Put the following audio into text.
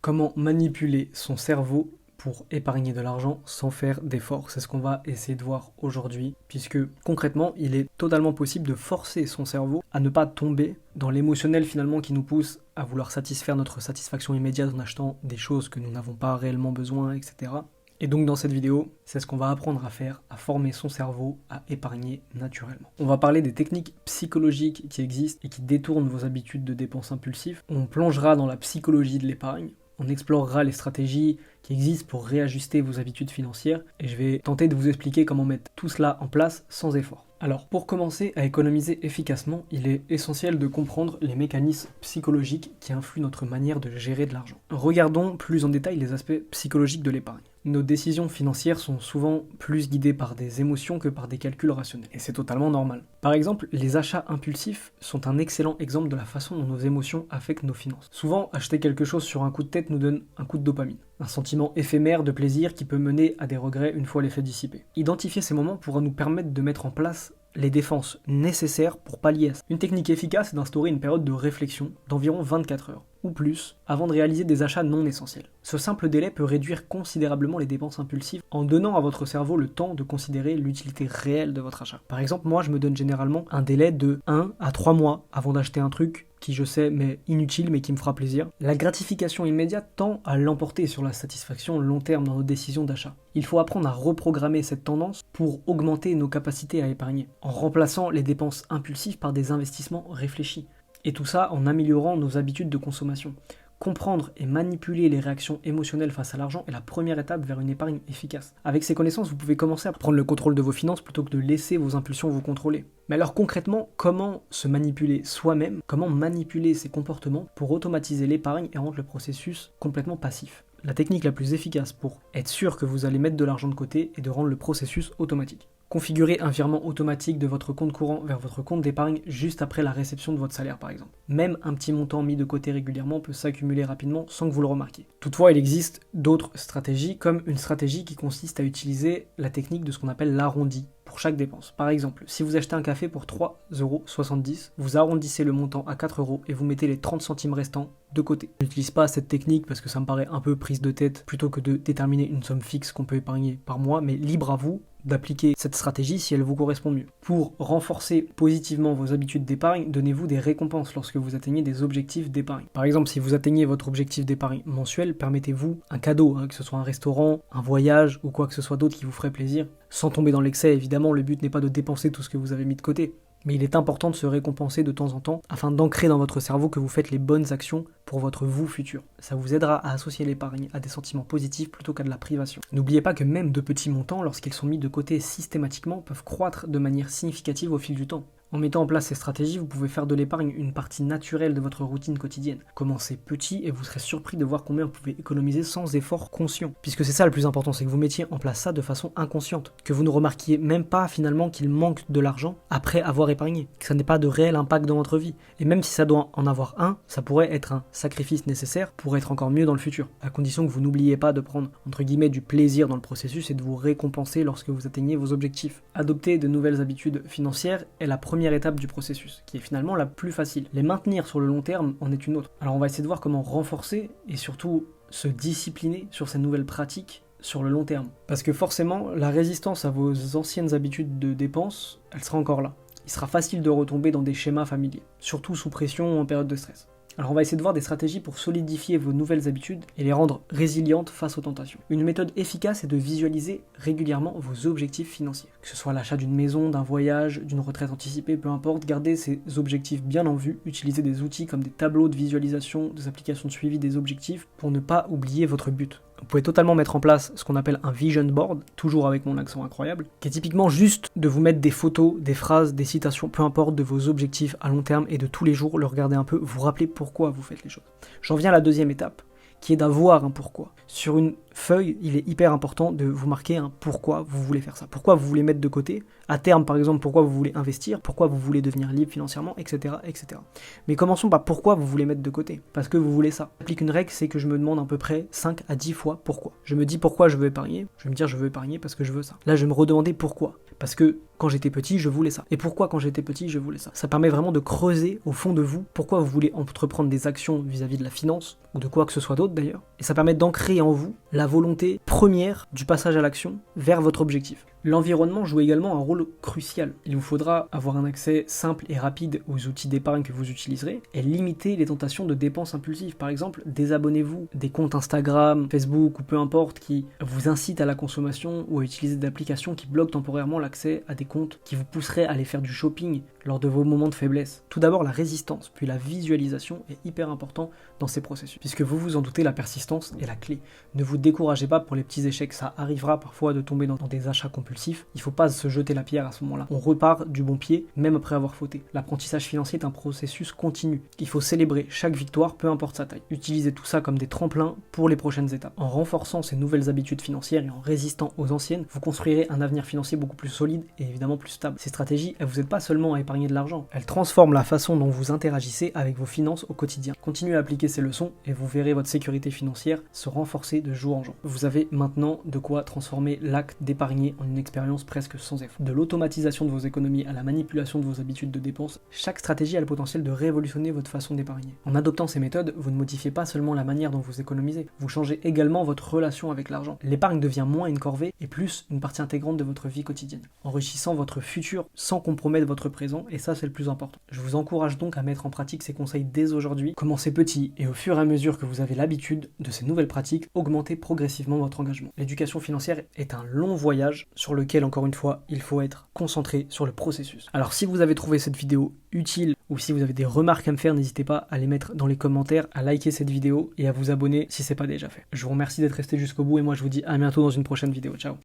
Comment manipuler son cerveau pour épargner de l'argent sans faire d'efforts. C'est ce qu'on va essayer de voir aujourd'hui, puisque concrètement, il est totalement possible de forcer son cerveau à ne pas tomber dans l'émotionnel finalement qui nous pousse à vouloir satisfaire notre satisfaction immédiate en achetant des choses que nous n'avons pas réellement besoin, etc. Et donc dans cette vidéo, c'est ce qu'on va apprendre à faire, à former son cerveau à épargner naturellement. On va parler des techniques psychologiques qui existent et qui détournent vos habitudes de dépenses impulsives. On plongera dans la psychologie de l'épargne. On explorera les stratégies qui existent pour réajuster vos habitudes financières et je vais tenter de vous expliquer comment mettre tout cela en place sans effort. Alors, pour commencer à économiser efficacement, il est essentiel de comprendre les mécanismes psychologiques qui influent notre manière de gérer de l'argent. Regardons plus en détail les aspects psychologiques de l'épargne. Nos décisions financières sont souvent plus guidées par des émotions que par des calculs rationnels. Et c'est totalement normal. Par exemple, les achats impulsifs sont un excellent exemple de la façon dont nos émotions affectent nos finances. Souvent, acheter quelque chose sur un coup de tête nous donne un coup de dopamine. Un sentiment éphémère de plaisir qui peut mener à des regrets une fois l'effet dissipé. Identifier ces moments pourra nous permettre de mettre en place les défenses nécessaires pour pallier à ça. Une technique efficace est d'instaurer une période de réflexion d'environ 24 heures, ou plus, avant de réaliser des achats non essentiels. Ce simple délai peut réduire considérablement les dépenses impulsives en donnant à votre cerveau le temps de considérer l'utilité réelle de votre achat. Par exemple, moi je me donne généralement un délai de 1 à 3 mois avant d'acheter un truc qui je sais mais inutile mais qui me fera plaisir. La gratification immédiate tend à l'emporter sur la satisfaction long terme dans nos décisions d'achat. Il faut apprendre à reprogrammer cette tendance pour augmenter nos capacités à épargner, en remplaçant les dépenses impulsives par des investissements réfléchis. Et tout ça en améliorant nos habitudes de consommation. Comprendre et manipuler les réactions émotionnelles face à l'argent est la première étape vers une épargne efficace. Avec ces connaissances, vous pouvez commencer à prendre le contrôle de vos finances plutôt que de laisser vos impulsions vous contrôler. Mais alors concrètement, comment se manipuler soi-même, comment manipuler ses comportements pour automatiser l'épargne et rendre le processus complètement passif? La technique la plus efficace pour être sûr que vous allez mettre de l'argent de côté est de rendre le processus automatique. Configurez un virement automatique de votre compte courant vers votre compte d'épargne juste après la réception de votre salaire par exemple. Même un petit montant mis de côté régulièrement peut s'accumuler rapidement sans que vous le remarquiez. Toutefois, il existe d'autres stratégies, comme une stratégie qui consiste à utiliser la technique de ce qu'on appelle l'arrondi pour chaque dépense. Par exemple, si vous achetez un café pour 3,70 €, vous arrondissez le montant à 4 € et vous mettez les 30 centimes restants de côté. Je n'utilise pas cette technique parce que ça me paraît un peu prise de tête plutôt que de déterminer une somme fixe qu'on peut épargner par mois, mais libre à vous d'appliquer cette stratégie si elle vous correspond mieux. Pour renforcer positivement vos habitudes d'épargne, donnez-vous des récompenses lorsque vous atteignez des objectifs d'épargne. Par exemple, si vous atteignez votre objectif d'épargne mensuel, permettez-vous un cadeau, que ce soit un restaurant, un voyage ou quoi que ce soit d'autre qui vous ferait plaisir. Sans tomber dans l'excès, évidemment, le but n'est pas de dépenser tout ce que vous avez mis de côté. Mais il est important de se récompenser de temps en temps afin d'ancrer dans votre cerveau que vous faites les bonnes actions pour votre vous futur. Ça vous aidera à associer l'épargne à des sentiments positifs plutôt qu'à de la privation. N'oubliez pas que même de petits montants, lorsqu'ils sont mis de côté systématiquement, peuvent croître de manière significative au fil du temps. En mettant en place ces stratégies, vous pouvez faire de l'épargne une partie naturelle de votre routine quotidienne. Commencez petit et vous serez surpris de voir combien vous pouvez économiser sans effort conscient. Puisque c'est ça le plus important, c'est que vous mettiez en place ça de façon inconsciente. Que vous ne remarquiez même pas finalement qu'il manque de l'argent après avoir épargné. Que ça n'ait pas de réel impact dans votre vie. Et même si ça doit en avoir un, ça pourrait être un sacrifice nécessaire pour être encore mieux dans le futur. À condition que vous n'oubliez pas de prendre entre guillemets du plaisir dans le processus et de vous récompenser lorsque vous atteignez vos objectifs. Adopter de nouvelles habitudes financières est la première étape du processus, qui est finalement la plus facile. Les maintenir sur le long terme en est une autre. Alors on va essayer de voir comment renforcer et surtout se discipliner sur ces nouvelles pratiques sur le long terme. Parce que forcément, la résistance à vos anciennes habitudes de dépenses, elle sera encore là. Il sera facile de retomber dans des schémas familiers, surtout sous pression ou en période de stress. Alors on va essayer de voir des stratégies pour solidifier vos nouvelles habitudes et les rendre résilientes face aux tentations. Une méthode efficace est de visualiser régulièrement vos objectifs financiers. Que ce soit l'achat d'une maison, d'un voyage, d'une retraite anticipée, peu importe, gardez ces objectifs bien en vue, utilisez des outils comme des tableaux de visualisation, des applications de suivi des objectifs pour ne pas oublier votre but. Vous pouvez totalement mettre en place ce qu'on appelle un vision board, toujours avec mon accent incroyable, qui est typiquement juste de vous mettre des photos, des phrases, des citations, peu importe, de vos objectifs à long terme et de tous les jours le regarder un peu, vous rappeler pourquoi vous faites les choses. J'en viens à la deuxième étape, qui est d'avoir un pourquoi. Sur une feuille, il est hyper important de vous marquer un pourquoi vous voulez faire ça, pourquoi vous voulez mettre de côté, à terme par exemple pourquoi vous voulez investir, pourquoi vous voulez devenir libre financièrement, etc. etc. Mais commençons par pourquoi vous voulez mettre de côté, parce que vous voulez ça. J'applique une règle, c'est que je me demande à peu près 5 à 10 fois pourquoi. Je me dis pourquoi je veux épargner, je vais me dire je veux épargner parce que je veux ça. Là je vais me redemander pourquoi, parce que quand j'étais petit, je voulais ça. Et pourquoi quand j'étais petit, je voulais ça. Ça permet vraiment de creuser au fond de vous pourquoi vous voulez entreprendre des actions vis-à-vis de la finance, ou de quoi que ce soit d'autre d'ailleurs. Et ça permet d'ancrer en vous la volonté première du passage à l'action vers votre objectif. L'environnement joue également un rôle crucial. Il vous faudra avoir un accès simple et rapide aux outils d'épargne que vous utiliserez et limiter les tentations de dépenses impulsives. Par exemple, désabonnez-vous des comptes Instagram, Facebook ou peu importe qui vous incitent à la consommation ou à utiliser des applications qui bloquent temporairement l'accès à des comptes qui vous pousseraient à aller faire du shopping lors de vos moments de faiblesse. Tout d'abord, la résistance, puis la visualisation est hyper important dans ces processus. Puisque vous vous en doutez, la persistance est la clé. Ne vous découragez pas pour les petits échecs, ça arrivera parfois de tomber dans des achats compulsifs. Il ne faut pas se jeter la pierre à ce moment-là. On repart du bon pied, même après avoir fauté. L'apprentissage financier est un processus continu. Il faut célébrer chaque victoire, peu importe sa taille. Utilisez tout ça comme des tremplins pour les prochaines étapes. En renforçant ces nouvelles habitudes financières et en résistant aux anciennes, vous construirez un avenir financier beaucoup plus solide et évidemment plus stable. Ces stratégies, elles vous aident pas seulement à épargner de l'argent, elles transforment la façon dont vous interagissez avec vos finances au quotidien. Continuez à appliquer ces leçons et vous verrez votre sécurité financière se renforcer de jour en jour. Vous avez maintenant de quoi transformer l'acte d'épargner en une expérience presque sans effort. De l'automatisation de vos économies à la manipulation de vos habitudes de dépenses, chaque stratégie a le potentiel de révolutionner votre façon d'épargner. En adoptant ces méthodes, vous ne modifiez pas seulement la manière dont vous économisez, vous changez également votre relation avec l'argent. L'épargne devient moins une corvée et plus une partie intégrante de votre vie quotidienne, enrichissant votre futur sans compromettre votre présent, et ça c'est le plus important. Je vous encourage donc à mettre en pratique ces conseils dès aujourd'hui. Commencez petit et au fur et à mesure que vous avez l'habitude de ces nouvelles pratiques, augmentez progressivement votre engagement. L'éducation financière est un long voyage sur lequel, encore une fois, il faut être concentré sur le processus. Alors si vous avez trouvé cette vidéo utile ou si vous avez des remarques à me faire, n'hésitez pas à les mettre dans les commentaires, à liker cette vidéo et à vous abonner si ce n'est pas déjà fait. Je vous remercie d'être resté jusqu'au bout et moi je vous dis à bientôt dans une prochaine vidéo. Ciao.